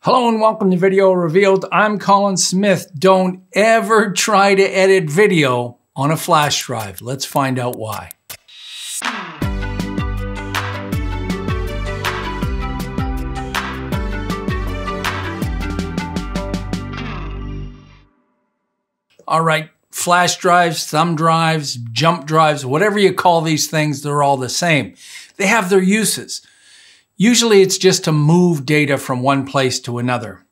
Hello and welcome to Video Revealed. I'm Colin Smith. Don't ever try to edit video on a flash drive. Let's find out why. All right, flash drives, thumb drives, jump drives, whatever you call these things, they're all the same. They have their uses. Usually it's just to move data from one place to another.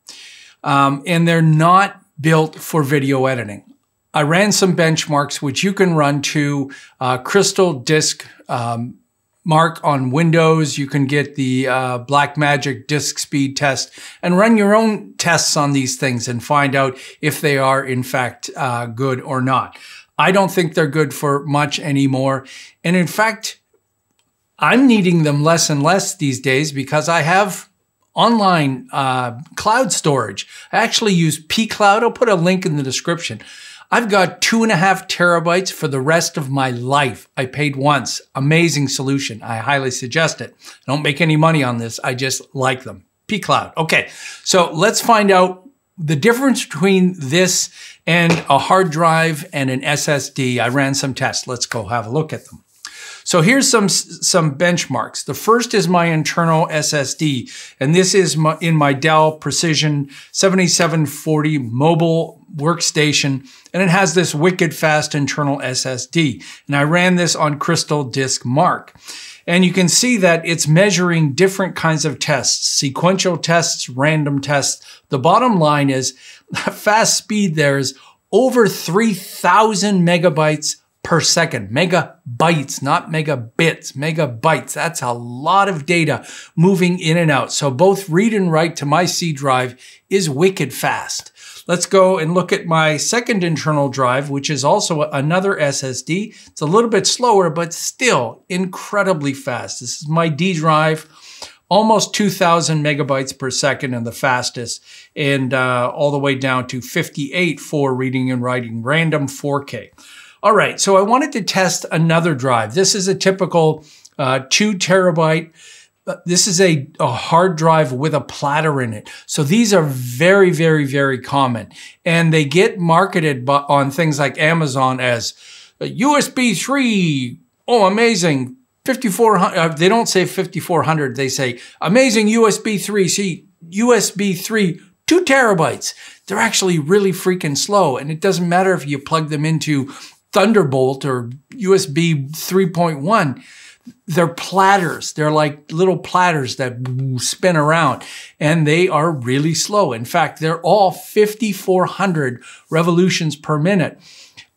And they're not built for video editing. I ran some benchmarks, which you can run to Crystal Disk Mark on Windows. You can get the Blackmagic disk speed test and run your own tests on these things and find out if they are in fact good or not. I don't think they're good for much anymore. And in fact, I'm needing them less and less these days because I have online cloud storage. I actually use pCloud. I'll put a link in the description. I've got 2.5 terabytes for the rest of my life. I paid once. Amazing solution. I highly suggest it. I don't make any money on this. I just like them. pCloud. Okay, so let's find out the difference between this and a hard drive and an SSD. I ran some tests. Let's go have a look at them. So here's some benchmarks. The first is my internal SSD, and this is in my Dell Precision 7740 mobile workstation, and it has this wicked fast internal SSD. And I ran this on Crystal Disk Mark. And you can see that it's measuring different kinds of tests, sequential tests, random tests. The bottom line is fast speed there is over 3,000 megabytes per second. Megabytes, not megabits, megabytes. That's a lot of data moving in and out. So both read and write to my C drive is wicked fast. Let's go and look at my second internal drive, which is also another SSD. It's a little bit slower, but still incredibly fast. This is my D drive, almost 2,000 megabytes per second and the fastest, and all the way down to 58 for reading and writing, random 4K. All right, so I wanted to test another drive. This is a typical 2 terabyte. This is a hard drive with a platter in it. So these are very, very, very common. And they get marketed on things like Amazon as USB 3. Oh, amazing. 5400. They don't say 5400. They say amazing USB 3. See, USB 3, 2 terabytes. They're actually really freaking slow. And it doesn't matter if you plug them into Thunderbolt or USB 3.1, they're platters. They're like little platters that spin around, and they are really slow. In fact, they're all 5,400 revolutions per minute.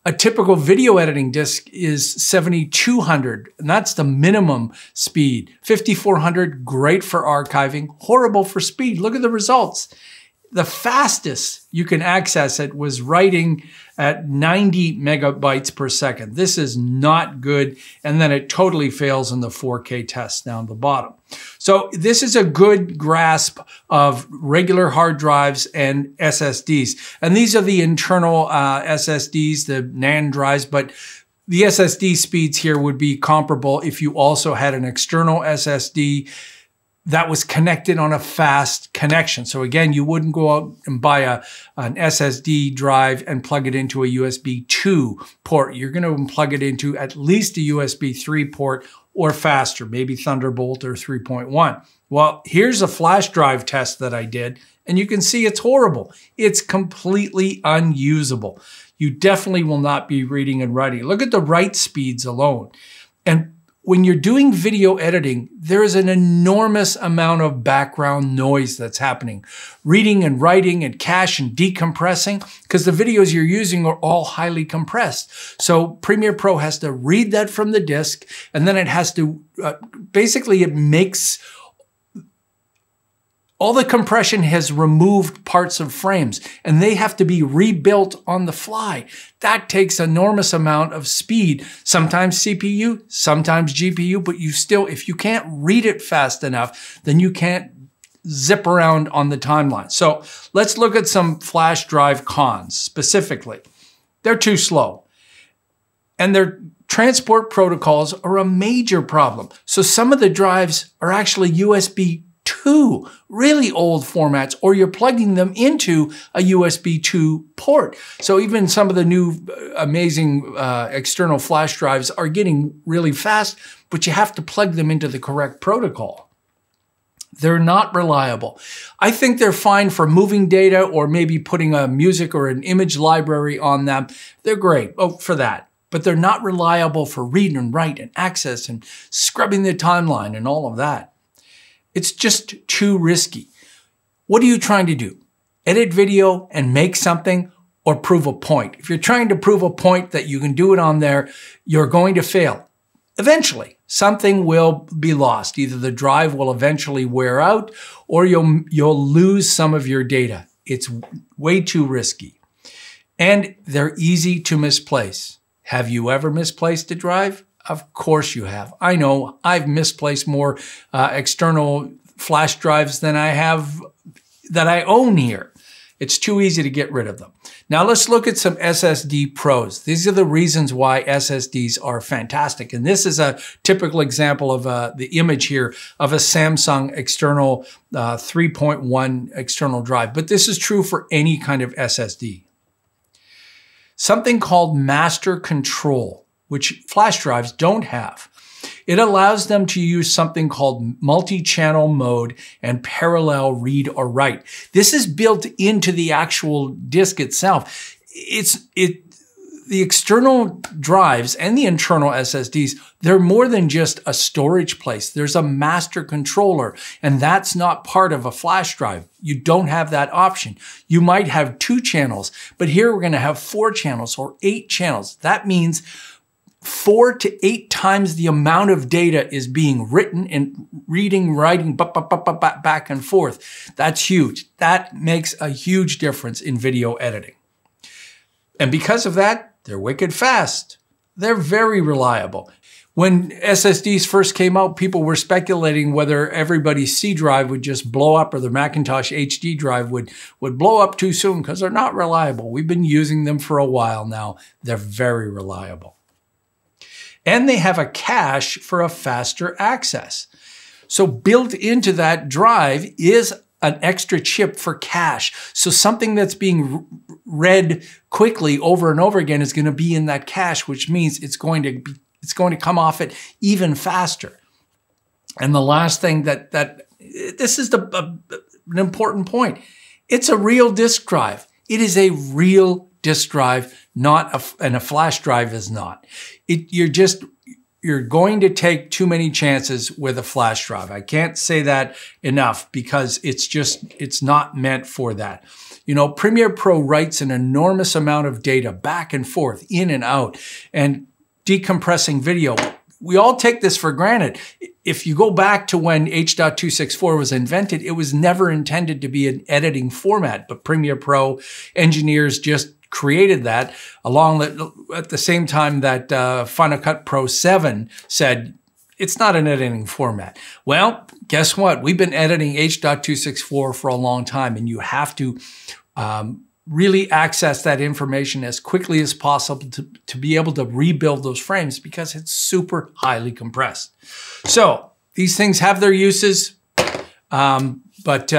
A typical video editing disk is 7,200, and that's the minimum speed. 5,400, great for archiving, horrible for speed. Look at the results. The fastest you can access it was writing at 90 megabytes per second. This is not good. And then it totally fails in the 4K test down the bottom. So this is a good grasp of regular hard drives and SSDs. And these are the internal SSDs, the NAND drives, but the SSD speeds here would be comparable if you also had an external SSD that was connected on a fast connection. So again, you wouldn't go out and buy an SSD drive and plug it into a USB 2 port. You're going to plug it into at least a USB 3 port or faster, maybe Thunderbolt or 3.1. Well, here's a flash drive test that I did, and you can see it's horrible. It's completely unusable. You definitely will not be reading and writing. Look at the write speeds alone. And when you're doing video editing, there is an enormous amount of background noise that's happening. Reading and writing and cache and decompressing, because the videos you're using are all highly compressed. So Premiere Pro has to read that from the disk, and then it has to, basically it makes all the compression has removed parts of frames, and they have to be rebuilt on the fly. That takes an enormous amount of speed, sometimes CPU, sometimes GPU, but you still, if you can't read it fast enough, then you can't zip around on the timeline. So let's look at some flash drive cons specifically. They're too slow, and their transport protocols are a major problem. So some of the drives are actually USB 2 2 really old formats, or you're plugging them into a USB 2 port. So even some of the new amazing external flash drives are getting really fast, but you have to plug them into the correct protocol. They're not reliable. I think they're fine for moving data or maybe putting a music or an image library on them. They're great for that, but they're not reliable for read and write and access and scrubbing the timeline and all of that. It's just too risky. What are you trying to do? Edit video and make something, or prove a point? If you're trying to prove a point that you can do it on there, you're going to fail. Eventually, something will be lost. Either the drive will eventually wear out, or you'll lose some of your data. It's way too risky. And they're easy to misplace. Have you ever misplaced a drive? Of course you have. I know I've misplaced more external flash drives than I have that I own here. It's too easy to get rid of them. Now let's look at some SSD pros. These are the reasons why SSDs are fantastic. And this is a typical example of the image here of a Samsung external 3.1 external drive. But this is true for any kind of SSD. Something called master control, which flash drives don't have. It allows them to use something called multi-channel mode and parallel read or write. This is built into the actual disk itself. The external drives and the internal SSDs, they're more than just a storage place. There's a master controller, and that's not part of a flash drive. You don't have that option. You might have 2 channels, but here we're going to have 4 channels or 8 channels. That means 4 to 8 times the amount of data is being written and reading, writing, back and forth. That's huge. That makes a huge difference in video editing. And because of that, they're wicked fast. They're very reliable. When SSDs first came out, people were speculating whether everybody's C drive would just blow up or the Macintosh HD drive would blow up too soon because they're not reliable. We've been using them for a while now. They're very reliable. And they have a cache for a faster access. So built into that drive is an extra chip for cache. So something that's being read quickly over and over again is going to be in that cache, which means it's going to come off it even faster. And the last thing this is an important point. It's a real disk drive. It is a real disk drive, and a flash drive is not. You're going to take too many chances with a flash drive. I can't say that enough because it's not meant for that. You know, Premiere Pro writes an enormous amount of data back and forth, in and out, and decompressing video. We all take this for granted. If you go back to when H.264 was invented, it was never intended to be an editing format, but Premiere Pro engineers just created that at the same time that Final Cut Pro 7 said, it's not an editing format. Well, guess what? We've been editing H.264 for a long time, and you have to really access that information as quickly as possible to be able to rebuild those frames because it's super highly compressed. So these things have their uses, but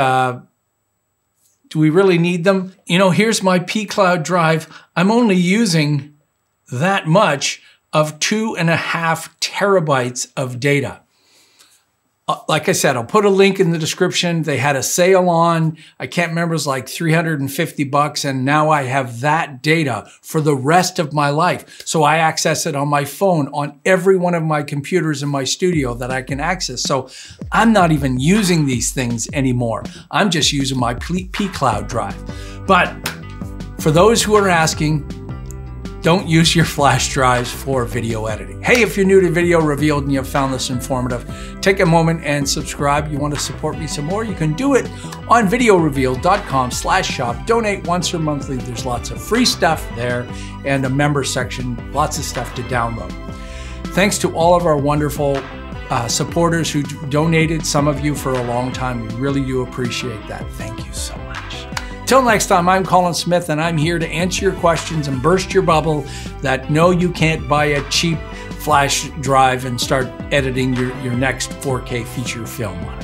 do we really need them? You know, here's my pCloud drive. I'm only using that much of 2.5 terabytes of data. Like I said, I'll put a link in the description. They had a sale on, I can't remember, it was like $350, and now I have that data for the rest of my life. So I access it on my phone, on every one of my computers in my studio that I can access. So I'm not even using these things anymore. I'm just using my pCloud drive. But for those who are asking, don't use your flash drives for video editing. Hey, if you're new to Video Revealed and you found this informative, take a moment and subscribe. You want to support me some more? You can do it on VideoRevealed.com/shop. Donate once or monthly. There's lots of free stuff there and a member section, lots of stuff to download. Thanks to all of our wonderful supporters who donated, some of you for a long time. We really do appreciate that. Thank you so much. Till next time, I'm Colin Smith, and I'm here to answer your questions and burst your bubble that no, you can't buy a cheap flash drive and start editing your next 4K feature film on it.